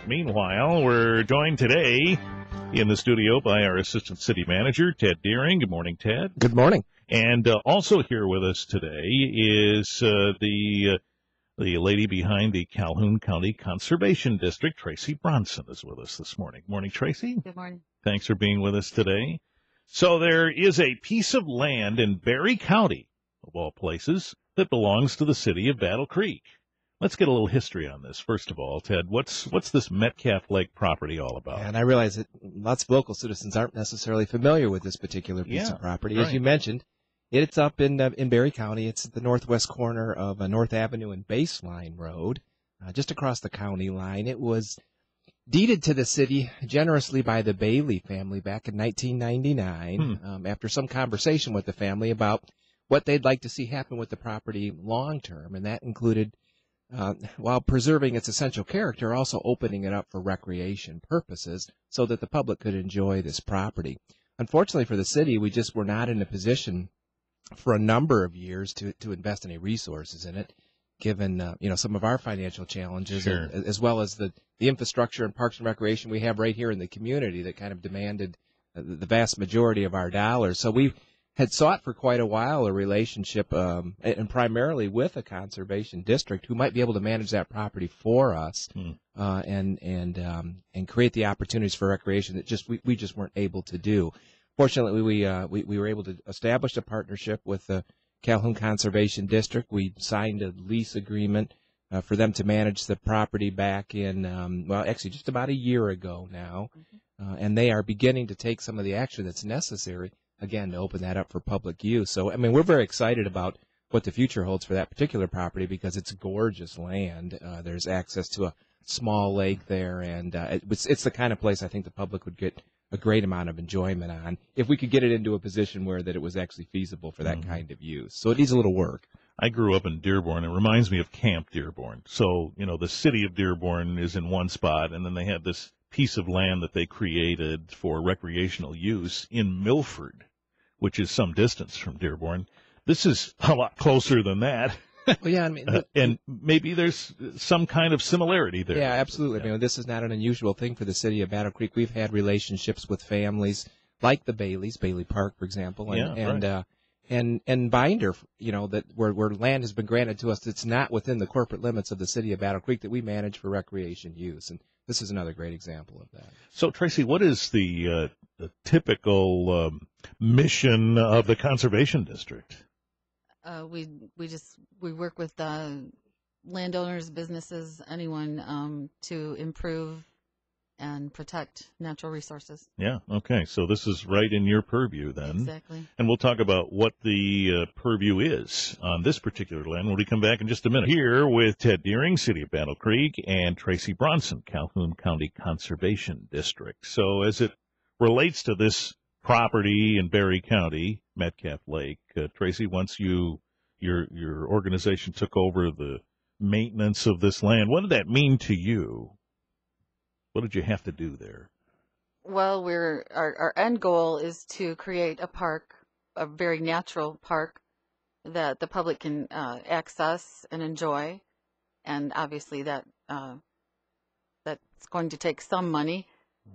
Meanwhile, we're joined today in the studio by our Assistant City Manager, Ted Deering. Good morning, Ted. Good morning. And also here with us today is the lady behind the Calhoun County Conservation District, Tracy Bronson, is with us this morning. Morning, Tracy. Good morning. Thanks for being with us today. So there is a piece of land in Barry County, of all places, that belongs to the city of Battle Creek. Let's get a little history on this. First of all, Ted, what's this Metcalf Lake property all about? And I realize that lots of local citizens aren't necessarily familiar with this particular piece of property. Right. As you mentioned, it's up in Barry County. It's at the northwest corner of North Avenue and Baseline Road, just across the county line. It was deeded to the city generously by the Bailey family back in 1999 after some conversation with the family about what they'd like to see happen with the property long term, and that included while preserving its essential character, also opening it up for recreation purposes so that the public could enjoy this property. Unfortunately for the city, we just were not in a position for a number of years to invest any resources in it, given some of our financial challenges, sure, as well as the infrastructure and parks and recreation we have right here in the community that kind of demanded the vast majority of our dollars. So we had sought for quite a while a relationship, and primarily with a conservation district who might be able to manage that property for us, and create the opportunities for recreation that we just weren't able to do. Fortunately, we were able to establish a partnership with the Calhoun Conservation District. We signed a lease agreement for them to manage the property back in actually just about a year ago now, and they are beginning to take some of the action that's necessary, again, to open that up for public use. So, I mean, we're very excited about what the future holds for that particular property because it's gorgeous land. There's access to a small lake there, and it's the kind of place I think the public would get a great amount of enjoyment on if we could get it into a position where that it was actually feasible for that kind of use. So it needs a little work. I grew up in Dearborn. It reminds me of Camp Dearborn. So, the city of Dearborn is in one spot, and then they have this piece of land that they created for recreational use in Milford, which is some distance from Dearborn. This is a lot closer than that. Well, yeah, I mean, and maybe there's some kind of similarity there. Yeah, absolutely. Yeah. I mean, this is not an unusual thing for the city of Battle Creek. We've had relationships with families like the Baileys, Bailey Park, for example, and Binder, that where land has been granted to us that's not within the corporate limits of the city of Battle Creek that we manage for recreation use. And this is another great example of that. So, Tracy, what is the typical mission of the conservation district? We work with landowners, businesses, anyone to improve and protect natural resources. Yeah. Okay. So this is right in your purview then. Exactly. And we'll talk about what the purview is on this particular land when we come back in just a minute. Here with Ted Deering, City of Battle Creek, and Tracy Bronson, Calhoun County Conservation District. So as it relates to this property in Barry County, Metcalf Lake, Tracy, once your organization took over the maintenance of this land, what did that mean to you? What did you have to do there? Well, our end goal is to create a park, a very natural park that the public can access and enjoy, and obviously that's going to take some money.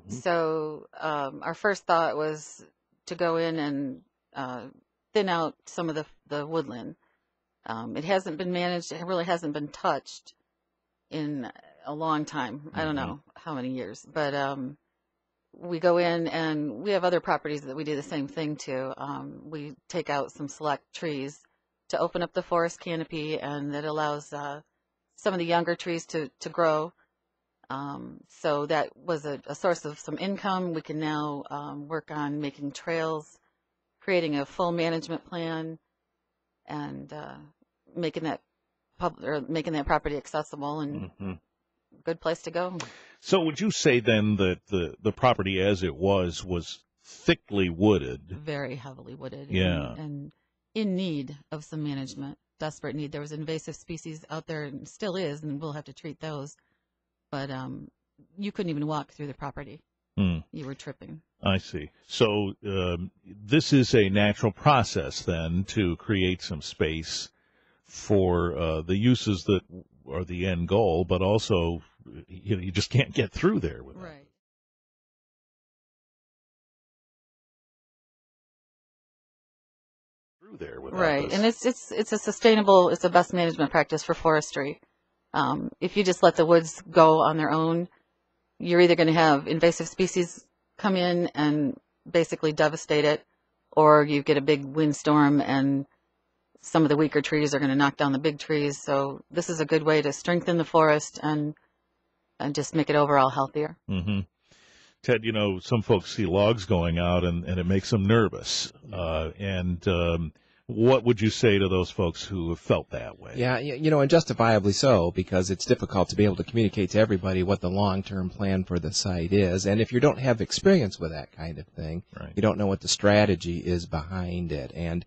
So our first thought was to go in and thin out some of the woodland. It hasn't been managed. It really hasn't been touched in a long time. I don't know how many years, but we go in and we have other properties that we do the same thing to. We take out some select trees to open up the forest canopy, and that allows some of the younger trees to grow. So that was a source of some income. We can now work on making trails, creating a full management plan, and making that property accessible and good place to go. So would you say then that the property as it was thickly wooded? Very heavily wooded. Yeah. And in need of some management, desperate need. There was invasive species out there and still is, and we'll have to treat those. But you couldn't even walk through the property. You were tripping. I see. So this is a natural process then to create some space for the uses that are the end goal, but also you just can't get through there without. Right. Right, and it's a sustainable, it's a best management practice for forestry. If you just let the woods go on their own, you're either going to have invasive species come in and basically devastate it, or you get a big windstorm and some of the weaker trees are going to knock down the big trees. So this is a good way to strengthen the forest and just make it overall healthier. Mm-hmm. Ted, some folks see logs going out and it makes them nervous. What would you say to those folks who have felt that way? Yeah, and justifiably so, because it's difficult to be able to communicate to everybody what the long-term plan for the site is. And if you don't have experience with that kind of thing, right, you don't know what the strategy is behind it. And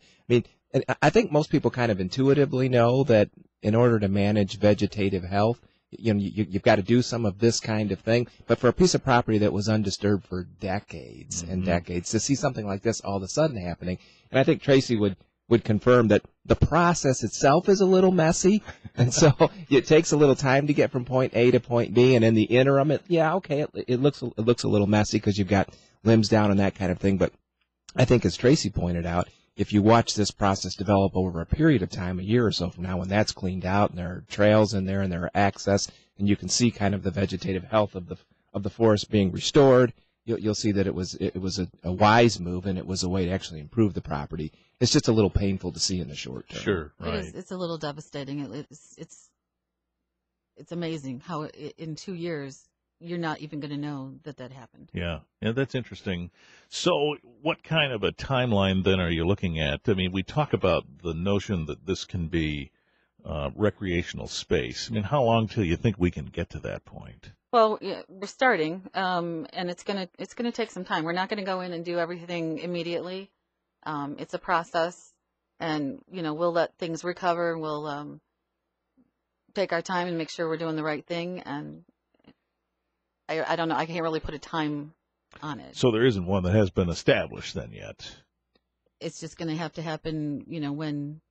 I think most people kind of intuitively know that in order to manage vegetative health, you've got to do some of this kind of thing. But for a piece of property that was undisturbed for decades and decades, to see something like this all of a sudden happening, and I think Tracy would confirm that the process itself is a little messy, and so it takes a little time to get from point A to point B, and in the interim, it looks a little messy because you've got limbs down and that kind of thing. But I think, as Tracy pointed out, if you watch this process develop over a period of time, a year or so from now, when that's cleaned out and there are trails in there and there are access, and you can see kind of the vegetative health of the forest being restored, you'll see that it was a wise move, and it was a way to actually improve the property. It's just a little painful to see in the short term. Sure, right. It's a little devastating. It's amazing how in 2 years you're not even going to know that happened. Yeah, that's interesting. So what kind of a timeline then are you looking at? I mean, we talk about the notion that this can be recreational space. I mean, how long till you think we can get to that point? Well, yeah, we're starting, and it's gonna take some time. We're not gonna go in and do everything immediately. It's a process, and we'll let things recover, and we'll take our time and make sure we're doing the right thing. And I don't know, I can't really put a time on it. So there isn't one that has been established then yet. It's just gonna have to happen, when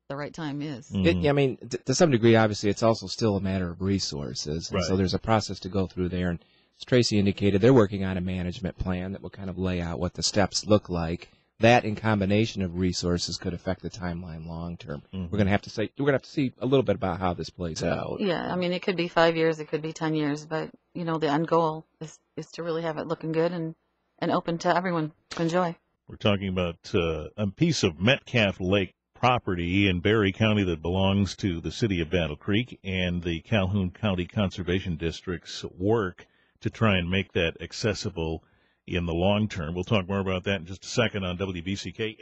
the right time is. To some degree, obviously, it's also still a matter of resources. And right. So there's a process to go through there. And as Tracy indicated, they're working on a management plan that will kind of lay out what the steps look like. That, in combination of resources, could affect the timeline long term. We're going to have to see a little bit about how this plays out. Yeah, it could be 5 years, it could be 10 years, but the end goal is to really have it looking good and open to everyone to enjoy. We're talking about a piece of Metcalf Lake property in Berry County that belongs to the city of Battle Creek, and the Calhoun County Conservation District's work to try and make that accessible in the long term. We'll talk more about that in just a second on WBCK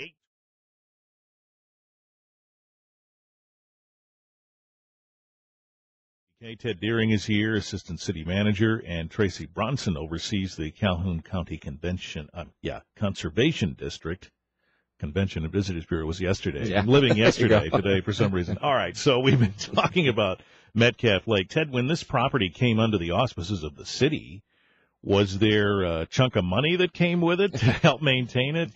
8. Ted Deering is here, Assistant City Manager, and Tracy Bronson oversees the Calhoun County Conservation District. Convention and Visitors Bureau was yesterday. Yeah. I'm living yesterday today for some reason. All right, so we've been talking about Metcalf Lake. Ted, when this property came under the auspices of the city, was there a chunk of money that came with it to help maintain it?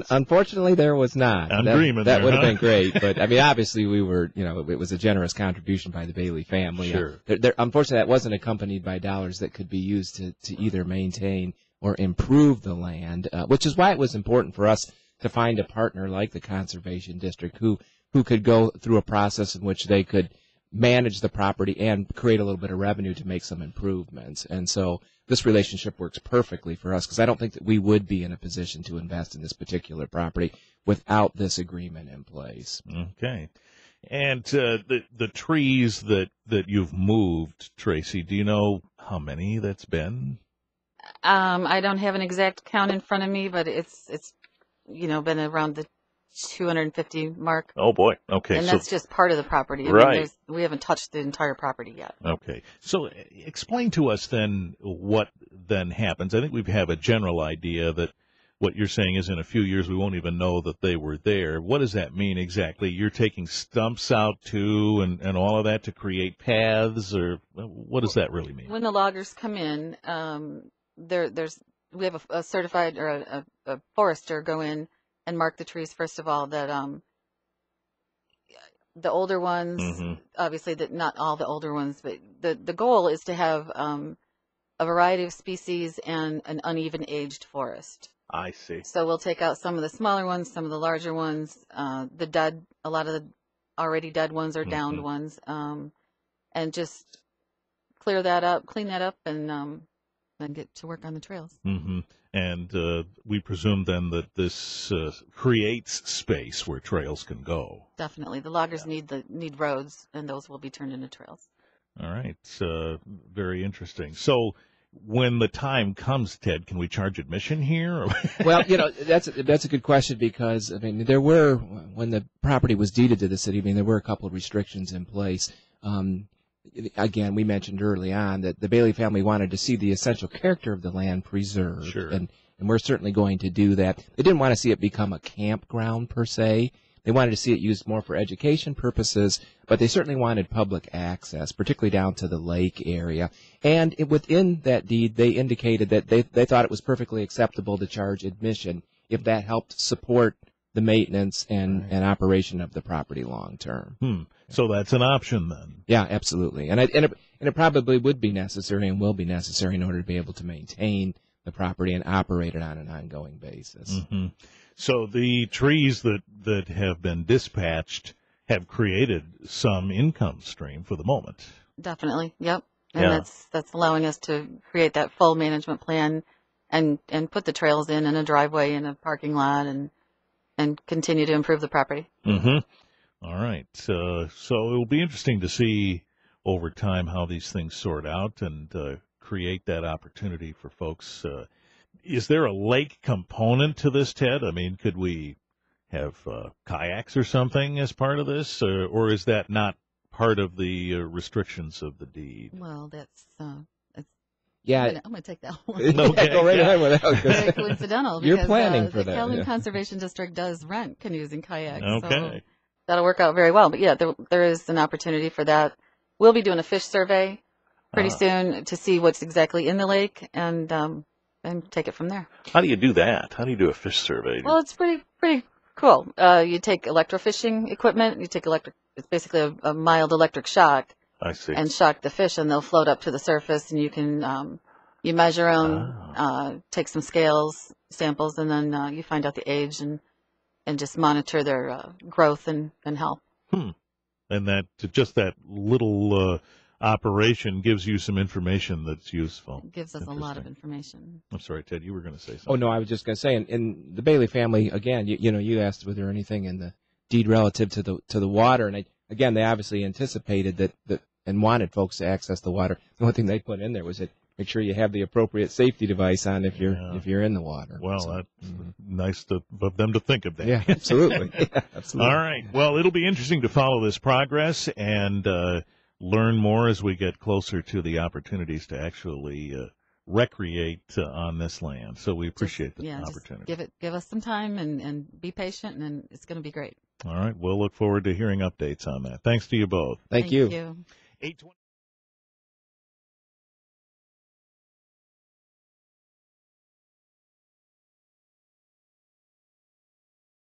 Unfortunately, there was not. I'm dreaming that would have huh? been great, but obviously we were, it was a generous contribution by the Bailey family. Sure. Unfortunately, that wasn't accompanied by dollars that could be used to either maintain or improve the land, which is why it was important for us to find a partner like the Conservation District who could go through a process in which they could manage the property and create a little bit of revenue to make some improvements. And so this relationship works perfectly for us, because I don't think that we would be in a position to invest in this particular property without this agreement in place. Okay. And the trees that you've moved, Tracy, do you know how many that's been? I don't have an exact count in front of me, but it's been around the 250 mark. Oh boy. Okay. And that's just part of the property. Right. We haven't touched the entire property yet. Okay. So explain to us then what then happens. I think we have a general idea that what you're saying is in a few years we won't even know that they were there. What does that mean exactly? You're taking stumps out too and all of that to create paths, or what does that really mean? When the loggers come in, we have a certified or a forester go in and mark the trees, first of all, that the older ones, obviously not all the older ones, but the goal is to have a variety of species and an uneven aged forest. I see. So we'll take out some of the smaller ones, some of the larger ones, a lot of the already dead ones or downed ones, and just clear that up, clean that up, and then get to work on the trails. And we presume then that this creates space where trails can go. Definitely. The loggers need roads, and those will be turned into trails. All right. Very interesting. So when the time comes, Ted, can we charge admission here? Well, that's a good question, because, I mean, there were, when the property was deeded to the city, I mean, there were a couple of restrictions in place. Again, we mentioned early on that the Bailey family wanted to see the essential character of the land preserved. Sure. And we're certainly going to do that. They didn't want to see it become a campground per se. They wanted to see it used more for education purposes, but they certainly wanted public access, particularly down to the lake area. And within that deed, they indicated that they thought it was perfectly acceptable to charge admission if that helped support the maintenance and operation of the property long term. So that's an option then. Yeah, absolutely. And it probably would be necessary and will be necessary in order to be able to maintain the property and operate it on an ongoing basis. So the trees that have been dispatched have created some income stream for the moment. Definitely. Yep. And that's allowing us to create that full management plan and put the trails in a driveway and a parking lot and continue to improve the property. All right. So it will be interesting to see over time how these things sort out and create that opportunity for folks. Is there a lake component to this, Ted? I mean, could we have kayaks or something as part of this, or is that not part of the restrictions of the deed? Well, that's yeah. I'm going to take that one. Okay. Go right ahead with that. Very coincidental. You're because, planning for the that. Calhoun Conservation District does rent canoes and kayaks. Okay. So that'll work out very well. But yeah, there is an opportunity for that. We'll be doing a fish survey pretty soon to see what's exactly in the lake and take it from there. How do you do that? How do you do a fish survey? Well, it's pretty cool. You take electrofishing equipment. It's basically a mild electric shock. I see. And shock the fish, and they'll float up to the surface, and you can you measure them, take some samples, and then you find out the age and just monitor their growth and health. And that just that little operation gives you some information that's useful. It gives us a lot of information. I'm sorry, Ted, you were going to say something. Oh, no, I was just going to say, in the Bailey family, again, you asked was there anything in the deed relative to the water, and again, they obviously anticipated that and wanted folks to access the water. The only thing they put in there was that make sure you have the appropriate safety device on if you're in the water. Well, that's nice of them to think of that. Yeah, absolutely. Yeah, absolutely. All right. Well, it'll be interesting to follow this progress and learn more as we get closer to the opportunities to actually recreate on this land. So we appreciate the opportunity. Give us some time and be patient, and it's going to be great. All right. We'll look forward to hearing updates on that. Thanks to you both. Thank you. 8:20